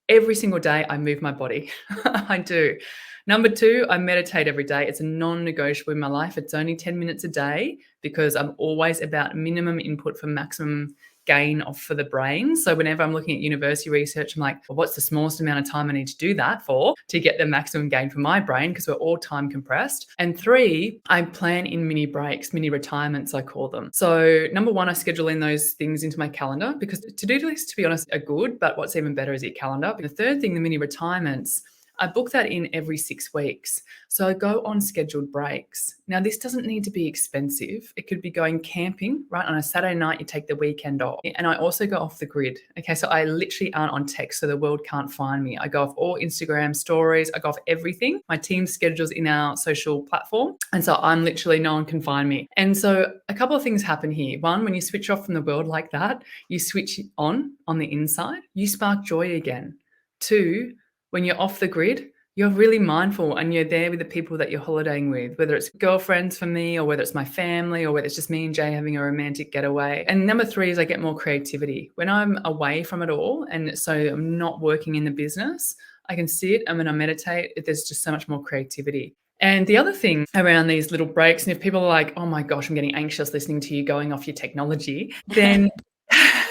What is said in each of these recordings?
Every single day I move my body. I do. Number 2, I meditate every day. It's a non-negotiable in my life. It's only 10 minutes a day because I'm always about minimum input for maximum gain for the brain. So whenever I'm looking at university research, I'm like, well, what's the smallest amount of time I need to do that for to get the maximum gain for my brain? Because we're all time compressed. And 3, I plan in mini breaks, mini retirements, I call them. So number 1, I schedule in those things into my calendar because to-do lists, to be honest, are good, but what's even better is your calendar. The third thing, the mini retirements, I book that in every 6 weeks. So I go on scheduled breaks. Now, this doesn't need to be expensive. It could be going camping, right? On a Saturday night, you take the weekend off. And I also go off the grid. Okay, so I literally aren't on text, so the world can't find me. I go off all Instagram stories. I go off everything. My team schedules in our social platform. And so I'm literally, no one can find me. And so a couple of things happen here. One, when you switch off from the world like that, you switch on the inside, you spark joy again. 2, when you're off the grid, you're really mindful and you're there with the people that you're holidaying with, whether it's girlfriends for me or whether it's my family or whether it's just me and Jay having a romantic getaway. And number 3 is I get more creativity. When I'm away from it all and so I'm not working in the business, I can sit and when I meditate, there's just so much more creativity. And the other thing around these little breaks, and if people are like, oh my gosh, I'm getting anxious listening to you going off your technology, then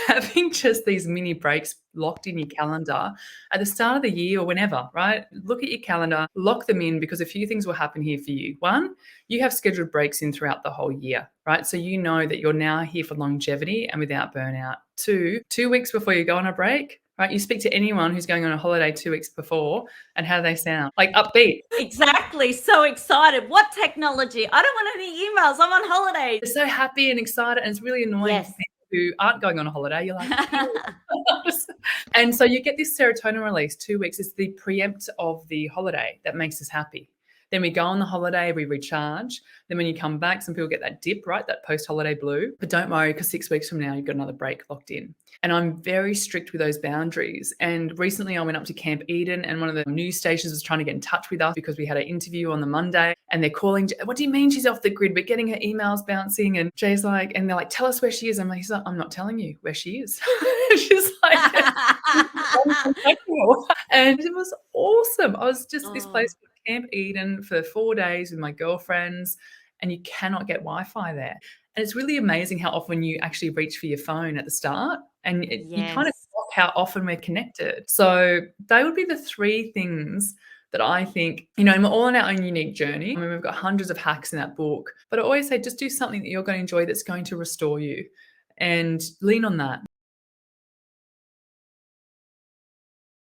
having just these mini breaks locked in your calendar at the start of the year or whenever, right? Look at your calendar, lock them in because a few things will happen here for you. 1, you have scheduled breaks in throughout the whole year, right? So you know that you're now here for longevity and without burnout. 2 weeks before you go on a break, right? You speak to anyone who's going on a holiday 2 weeks before and how they sound, like upbeat. Exactly. So excited. What technology? I don't want any emails. I'm on holiday. They're so happy and excited and it's really annoying. Yes. Who aren't going on a holiday, you're like, and so you get this serotonin release 2 weeks. It's the preempt of the holiday that makes us happy. Then we go on the holiday, we recharge. Then when you come back, some people get that dip, right? That post-holiday blue. But don't worry, because 6 weeks from now, you've got another break locked in. And I'm very strict with those boundaries. And recently I went up to Camp Eden and one of the news stations was trying to get in touch with us because we had an interview on the Monday and they're calling, what do you mean she's off the grid? We're getting her emails bouncing. And Jay's like, and they're like, tell us where she is. I'm like, I'm not telling you where she is. She's like, and it was awesome. I was just this place called Camp Eden for 4 days with my girlfriends and you cannot get Wi-Fi there. And it's really amazing how often you actually reach for your phone at the start and you kind of clock how often we're connected. So they would be the 3 things that I think, and we're all on our own unique journey. I mean, we've got hundreds of hacks in that book, but I always say just do something that you're going to enjoy that's going to restore you and lean on that.